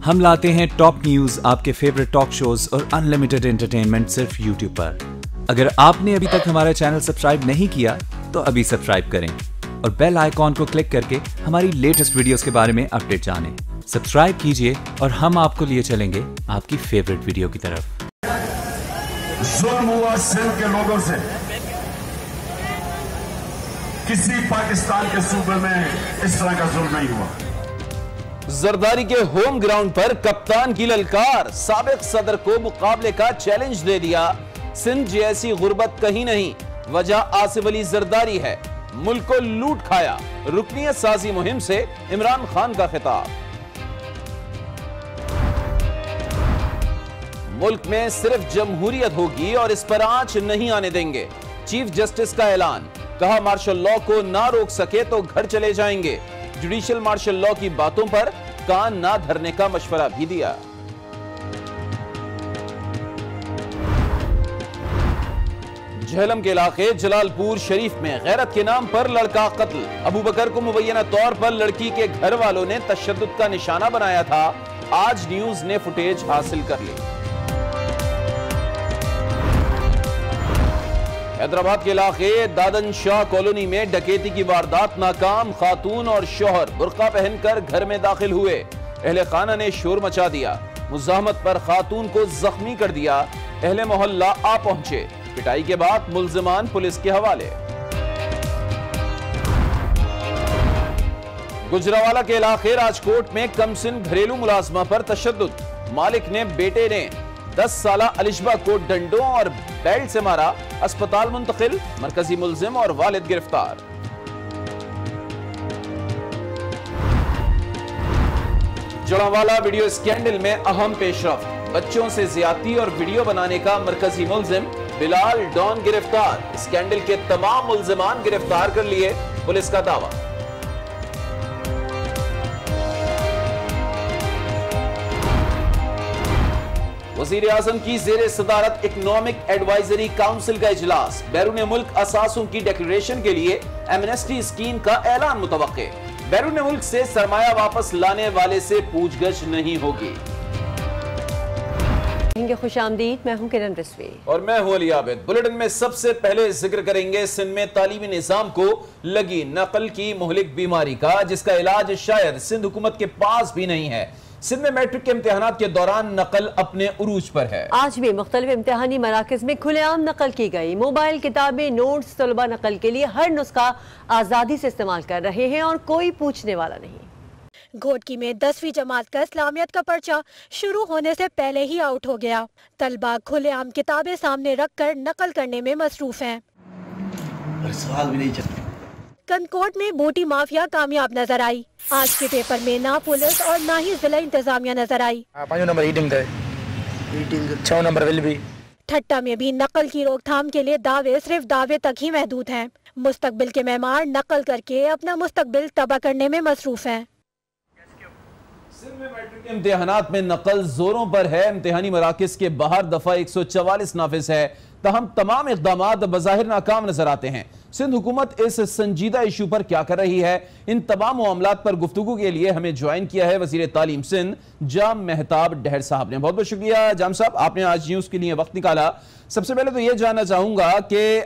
ہم لاتے ہیں ٹاپ نیوز، آپ کے فیوریٹ ٹاک شوز اور انلمیٹڈ انٹرٹینمنٹ صرف یوٹیوب پر۔ اگر آپ نے ابھی تک ہمارا چینل سبسکرائب نہیں کیا تو ابھی سبسکرائب کریں اور بیل آئیکن کو کلک کر کے ہماری لیٹسٹ ویڈیوز کے بارے میں اپڈیٹ جانیں۔ سبسکرائب کیجئے اور ہم آپ کو لیے چلیں گے آپ کی فیوریٹ ویڈیو کی طرف۔ ظلم ہوا سندھ کے لوگوں سے، کسی پاکستان کے صوبے میں اس طرح کا ظلم نہیں ہوا۔ زرداری کے ہوم گراؤنڈ پر کپتان کی للکار، سابق صدر کو مقابلے کا چیلنج دے دیا۔ سندھ جیسی غربت کہیں نہیں، وجہ آصف علی زرداری ہے، ملک کو لوٹ کھایا۔ رکنیت سازی مہم سے عمران خان کا خطاب۔ ملک میں صرف جمہوریت ہوگی اور اس پر آنچ نہیں آنے دیں گے، چیف جسٹس کا اعلان۔ کہا مارشل لاء کو نہ روک سکے تو گھر چلے جائیں گے۔ جوڈیشل مارشل لاء کی باتوں پر کان نہ دھرنے کا مشورہ بھی دیا۔ جہلم کے علاقے جلال پور شریف میں غیرت کے نام پر لڑکا قتل۔ ابو بکر کو مبینہ طور پر لڑکی کے گھر والوں نے تشدد کا نشانہ بنایا تھا، آج نیوز نے فوٹیج حاصل کر لی۔ حیدرآباد کے علاقے دادن شاہ کالونی میں ڈکیتی کی واردات ناکام، خاتون اور شوہر برقع پہن کر گھر میں داخل ہوئے، اہل خانہ نے شور مچا دیا، مزاحمت پر خاتون کو زخمی کر دیا، اہل محلہ آ پہنچے، پٹائی کے بعد ملزمان پولیس کے حوالے۔ گجرانوالہ کے علاقے راجکوٹ میں کم سن گھریلو ملازمہ پر تشدد، مالک نے بیٹے نے 10 سالہ الشبہ کو ڈنڈوں اور بیلٹ سے مارا، اسپتال منتقل، مرکزی ملزم اور والد گرفتار۔ جڑانوالہ ویڈیو اسکینڈل میں اہم پیش رفت، بچوں سے زیادتی اور ویڈیو بنانے کا مرکزی ملزم بلال ڈان گرفتار، اسکینڈل کے تمام ملزمان گرفتار کر لیے، پولیس کا دعویٰ۔ وزیر اعظم کی زیر صدارت اکنامک ایڈوائزری کاؤنسل کا اجلاس، بیرون ملک اثاثوں کی ڈیکلریشن کے لیے ایمنسٹی اسکیم کا اعلان متوقع، بیرون ملک سے سرمایہ واپس لانے والے سے پوچھ گچھ نہیں ہوگی۔ خوش آمدید، میں ہوں کرن رسوی اور میں ہوں علی عابد۔ بلیٹن میں سب سے پہلے ذکر کریں گے سندھ میں تعلیمی نظام کو لگی نقل کی مہلک بیماری کا، جس کا علاج شاید سندھ حکومت کے پاس بھی نہیں ہے۔ سندھ میں میٹرک کے امتحانات کے دوران نقل اپنے عروج پر ہے۔ آج بھی مختلف امتحانی مراکز میں کھلے عام نقل کی گئی، موبائل، کتابیں، نوٹس، طلبہ نقل کے لیے ہر نسخہ آزادی سے استعمال کر رہے ہیں اور کوئی پوچھنے والا نہیں۔ گھوٹکی میں 10ویں جماعت کا اسلامیت کا پرچہ شروع ہونے سے پہلے ہی آؤٹ ہو گیا، طلبہ کھلے عام کتابیں سامنے رکھ کر نقل کرنے میں مصروف ہیں۔ کنکوٹ میں بوٹی مافیا کامیاب نظر آئی، آج کے پیپر میں نہ پولیس اور نہ ہی ضلع انتظامیہ نظر آئی۔ 6 نمبر ول بھی۔ ٹھٹا میں بھی نقل کی روک تھام کے لیے دعوے صرف دعوے تک ہی محدود ہیں، مستقبل کے معمار نقل کر کے اپنا مستقبل تباہ کرنے میں مصروف ہیں۔ سندھ میں میٹرک کے امتحانات میں نقل زوروں پر ہے، امتحانی مراکز کے باہر دفعہ 144 نافذ ہے، تاہم تمام اقدامات بظاہر ناکام نظر آتے ہیں۔ سندھ حکومت اس سنجیدہ ایشو پر کیا کر رہی ہے؟ ان تمام معاملات پر گفتگو کے لیے ہمیں جوائن کیا ہے وزیر تعلیم سندھ جام مہتاب ڈہر صاحب نے۔ بہت بہت شکریہ جام صاحب، آپ نے آج نیوز کے لیے وقت نکالا۔ سب سے پہلے تو یہ جاننا چاہوں گا کہ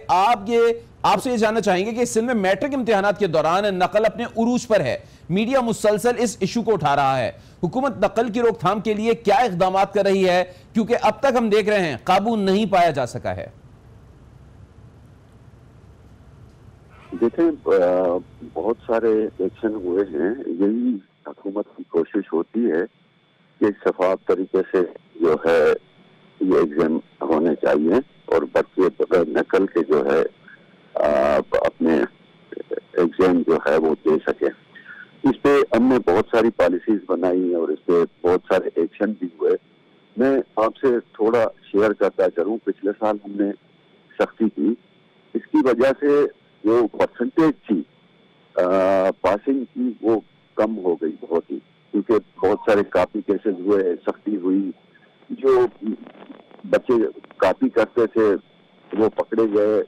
آپ سے یہ جاننا چاہیں گے کہ سندھ میں میٹرک امتحانات کے دوران نقل اپنے عروج پر ہے، میڈیا مسلسل اس ایشو کو اٹھا رہا ہے، حکومت نقل کی روک تھام کے لیے کیا اقدامات کر رہی ہے؟ کیونکہ اب تک ہم دیکھ رہے ہیں قابو نہیں پایا جا سکا ہے۔ دیکھیں، بہت سارے ایکشن ہوئے ہیں، یہی حکومت کی کوشش ہوتی ہے کہ شفاف طریقے سے جو ہے یہ ایگزام ہونے چاہیے اور بچے بغیر نقل کے جو ہے اپنے ایگزام جو ہے وہ دے سکے۔ اس پہ ہم نے بہت ساری پالیسیز بنائی اور اس پہ بہت سارے ایکشن بھی ہوئے۔ میں آپ سے تھوڑا شیئر کرتا چلوں، پچھلے سال ہم نے سختی کی، اس کی وجہ سے جو پرسنٹیج تھی پاسنگ کی وہ کم ہو گئی بہت ہی، کیونکہ بہت سارے کاپی کیسز ہوئے، سختی ہوئی، جو بچے کاپی کرتے تھے وہ پکڑے گئے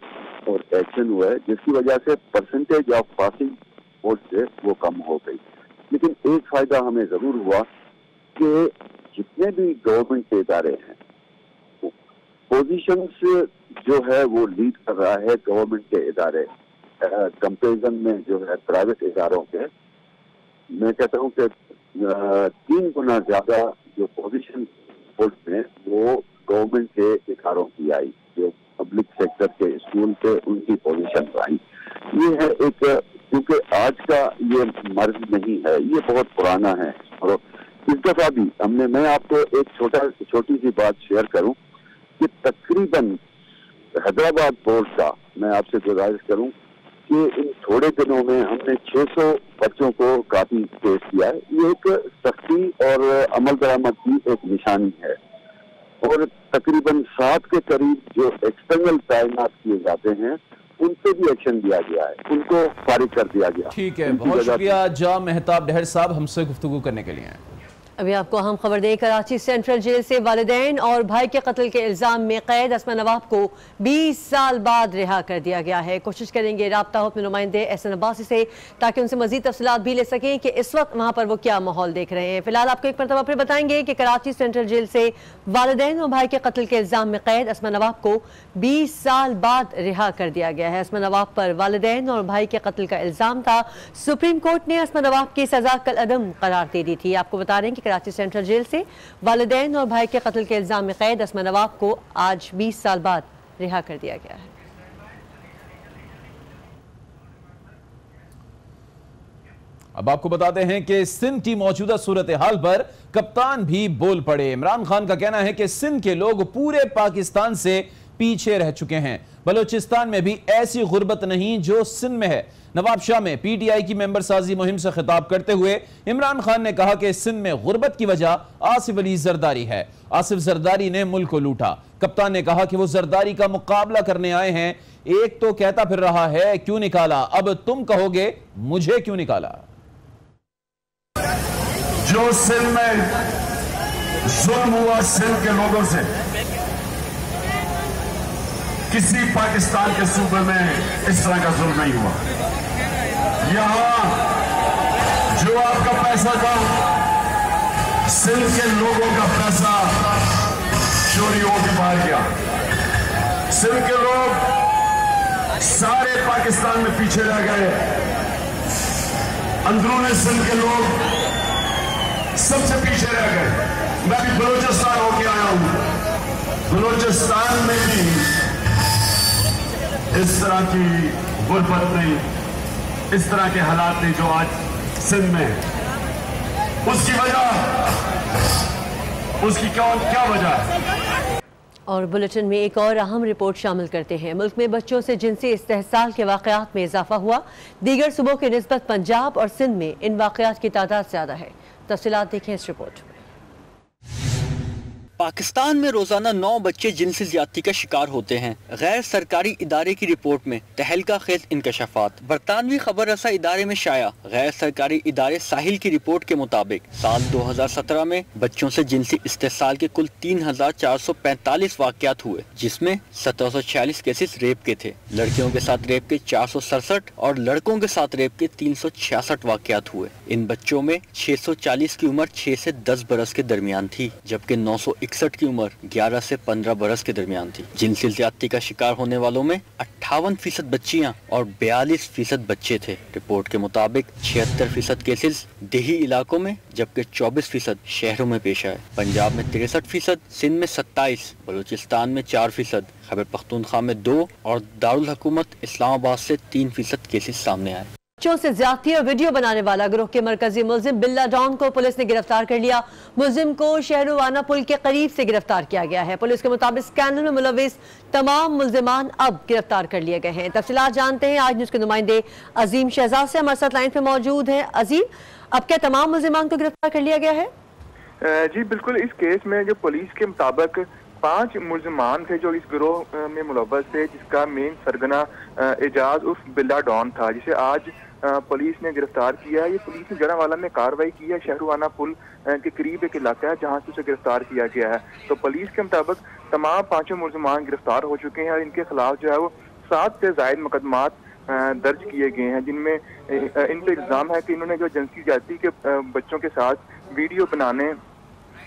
اور ایکشن ہوا ہے، جس کی وجہ سے پرسنٹیج آف پاسنگ ووٹ سے وہ کم ہو گئی۔ لیکن ایک فائدہ ہمیں ضرور ہوا کہ جتنے بھی گورنمنٹ کے ادارے ہیں پوزیشنز جو ہے وہ لیڈ کر رہا ہے گورنمنٹ کے ادارے کمپیریزن میں جو ہے پرائیویٹ اداروں کے. میں کہتا ہوں کہ 3 گنا زیادہ جو پوزیشن ملک میں وہ گورنمنٹ کے اداروں کی آئی, جو پبلک سیکٹر کے اسکول کے ان کی پوزیشن آئی. یہ ہے ایک, کیونکہ آج کا یہ مرض نہیں ہے, یہ بہت پرانا ہے. اور اس دفعہ بھی میں آپ کو ایک چھوٹی سی بات شیئر کروں کہ تقریباً حیدرآباد بورڈ کا میں آپ سے گزارش کروں کہ ان تھوڑے دنوں میں ہم نے 600 بچوں کو کاپی پیش کیا ہے. یہ ایک سختی اور عمل درآمد کی ایک نشانی ہے. اور تقریباً 7 کے قریب جو ایکسٹرنل تعینات کیے جاتے ہیں ان سے بھی ایکشن لیا گیا ہے, ان کو فارغ کر دیا گیا. ٹھیک ہے, بہت شکریہ جام مہتاب ڈہر صاحب ہم سے گفتگو کرنے کے لیے. ابھی آپ کو اہم خبر دیں, کراچی سینٹرل جیل سے والدین اور بھائی کے قتل کے الزام میں قید اسما نواب کو 20 سال بعد رہا کر دیا گیا ہے. کوشش کریں گے رابطہ ہو اپنے نمائندے احسن عباسی سے تاکہ ان سے مزید تفصیلات بھی لے سکیں کہ اس وقت وہاں پر وہ کیا ماحول دیکھ رہے ہیں. فی الحال آپ کو ایک مرتبہ پھر بتائیں گے کہ کراچی سینٹرل جیل سے والدین اور بھائی کے قتل کے الزام میں قید اسما نواب کو 20 سال بعد رہا کر دیا گیا ہے. اسما نواب پر والدین اور بھائی کے قتل کا الزام تھا. سپریم کورٹ نے اسما نواب کی سزا کالعدم قرار دے دی تھی. آپ کو بتا رہے ہیں کہ کراچی سینٹرل جیل سے والدین اور بھائی کے قتل کے الزام میں قید اسما نواب کو آج 20 سال بعد رہا کر دیا گیا ہے. اب آپ کو بتاتے ہیں کہ سندھ کی موجودہ صورتحال پر کپتان بھی بول پڑے. عمران خان کا کہنا ہے کہ سندھ کے لوگ پورے پاکستان سے پیچھے رہ چکے ہیں. بلوچستان میں بھی ایسی غربت نہیں جو سندھ میں ہے. نواب شاہ میں پی ٹی آئی کی ممبر سازی مہم سے خطاب کرتے ہوئے عمران خان نے کہا کہ سندھ میں غربت کی وجہ آصف علی زرداری ہے. آصف زرداری نے ملک کو لوٹا. کپتان نے کہا کہ وہ زرداری کا مقابلہ کرنے آئے ہیں. ایک تو کہتا پھر رہا ہے کیوں نکالا, اب تم کہو گے مجھے کیوں نکالا. جو سندھ میں ظلم ہوا سندھ کے لوگوں سے, کسی پاکستان کے صوبے میں اس طرح کا ظلم نہیں ہوا. یہاں جو آپ کا پیسہ تھا, سندھ کے لوگوں کا پیسہ چوری ہو کے باہر گیا. سندھ کے لوگ سارے پاکستان میں پیچھے رہ گئے. اندرون سندھ کے لوگ سب سے پیچھے رہ گئے. میں بھی بلوچستان ہو کے آیا ہوں. بلوچستان میں بھی اس طرح کی غربت نہیں, اس طرح کے حالات نہیں جو آج سندھ میں ہیں. اس کی وجہ, اس کی کیا وجہ ہے؟ اور بلٹن میں ایک اور اہم رپورٹ شامل کرتے ہیں. ملک میں بچوں سے جنسی استحصال کے واقعات میں اضافہ ہوا. دیگر صوبوں کے نسبت پنجاب اور سندھ میں ان واقعات کی تعداد زیادہ ہے. تفصیلات دیکھیں اس رپورٹ میں. پاکستان میں روزانہ 9 بچے جنسی زیادتی کا شکار ہوتے ہیں. غیر سرکاری ادارے کی رپورٹ میں تہلکہ خیز انکشافات. برطانوی خبر رساں ادارے میں شائع غیر سرکاری ادارے ساحل کی رپورٹ کے مطابق سال 2017 میں بچوں سے جنسی استحصال کے کل 3445 واقعات ہوئے, جس میں 1746 کیسز ریپ کے تھے. لڑکیوں کے ساتھ ریپ کے 467 اور لڑکوں کے ساتھ ریپ کے 366 واقعات ہوئے. ان بچوں میں 640 کی عمر 6 سے 10 برس کے درمیان تھی, جبکہ 961 کی عمر 11 سے 15 برس کے درمیان تھی. جنسی زیادتی کا شکار ہونے والوں میں 58% بچیاں اور 42% بچے تھے. رپورٹ کے مطابق 76% کیسز دیہی علاقوں میں جبکہ 24% شہروں میں پیش آئے. پنجاب میں 63%, سندھ میں 27%, بلوچستان میں 4%, خیبر پختونخوا میں 2% اور دارالحکومت اسلام آباد سے 3% کیسز سامنے آئے. بچوں سے زیادتی اور ویڈیو بنانے والا گروہ کے مرکزی ملزم بلا ڈان کو پولیس نے گرفتار کر لیا. ملزم کو شہروانہ پل کے قریب سے گرفتار کیا گیا ہے. پولیس کے مطابق اسکینڈل میں ملوث تمام ملزمان اب گرفتار کر لیے گئے ہیں. تفصیلات جانتے ہیں آج نیوز کے نمائندے عظیم شہزاد سے, ہمارے ساتھ لائن پہ موجود ہیں. عظیم, اب کیا تمام ملزمان کو گرفتار کر لیا گیا ہے؟ جی بالکل, اس کیس میں جو پولیس کے مطابق 5 ملزمان تھے جو اس گروہ میں ملوث تھے, جس کا مین سرگنا اعجاز عرف بلا ڈان تھا, جسے آج پولیس نے گرفتار کیا ہے. یہ پولیس نے جڑاوالا میں کارروائی کی ہے. شہروانہ پل کے قریب ایک علاقہ ہے جہاں سے اسے گرفتار کیا گیا ہے. تو پولیس کے مطابق تمام 5 ملزمان گرفتار ہو چکے ہیں اور ان کے خلاف جو ہے وہ 7 سے زائد مقدمات درج کیے گئے ہیں, جن میں ان پہ الزام ہے کہ انہوں نے جو جنسی زیادتی کے بچوں کے ساتھ ویڈیو بنانے